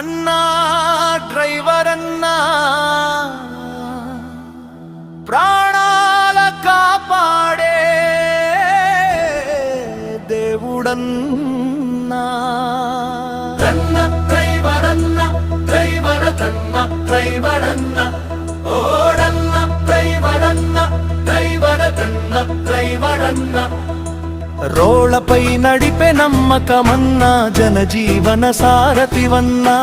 అన్నా డ్రైవర్ అన్నా ప్రాణాల కాపాడే దేవుడన్నా డ్రైవర్ అన్నా డ్రైవర్ అన్నా డ్రైవర్ అన్నా ఓడన్న డ్రైవర్ అన్నా డ్రైవర్ అన్నా డ్రైవర్ అన్నా రోళపై నడిపే నమ్మకమన్నా జనజీవన సారథివన్నా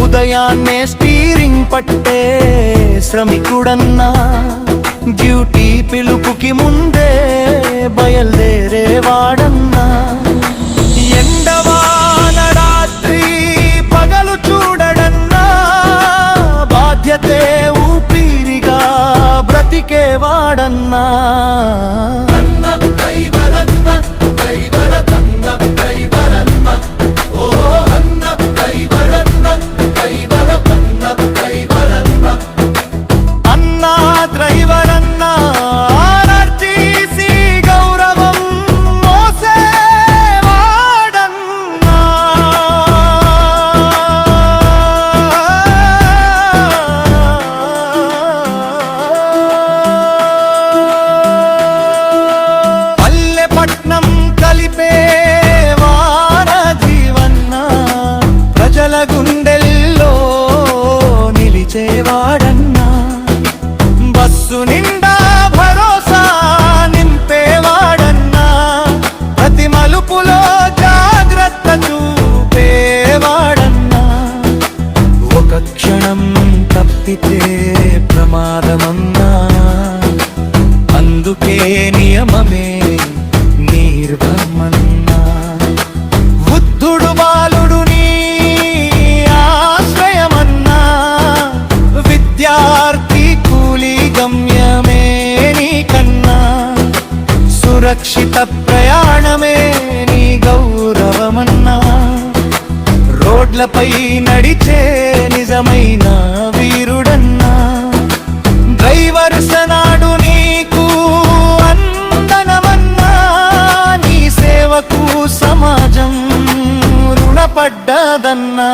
ఉదయాన్నే స్టీరింగ్ పట్టే శ్రమికుడన్నా డ్యూటీ పిలుపుకి ముందే బయలుదేరేవాడన్నా ఎండవాన రాత్రి పగలు చూడడన్నా బాధ్యతే ఊపిరిగా బ్రతికేవాడన్నా గుండెల్లో నిలిచేవాడన్నా బస్సు నిండా భరోసా నింపేవాడన్నా ప్రతి మలుపులో జాగ్రత్త చూపేవాడన్నా ఒక క్షణం తప్పితే ప్రమాదమన్నా అందుకే నియమమే నిర్భమన్నా బుద్ధుడు బాలుడు సురక్షిత ప్రయాణమే నీ గౌరవమన్నా రోడ్లపై నడిచే నిజమైన వీరుడన్నా డ్రైవర్ సనాడు నీకు అందనమన్నా నీ సేవకు సమాజం రుణపడ్డదన్నా.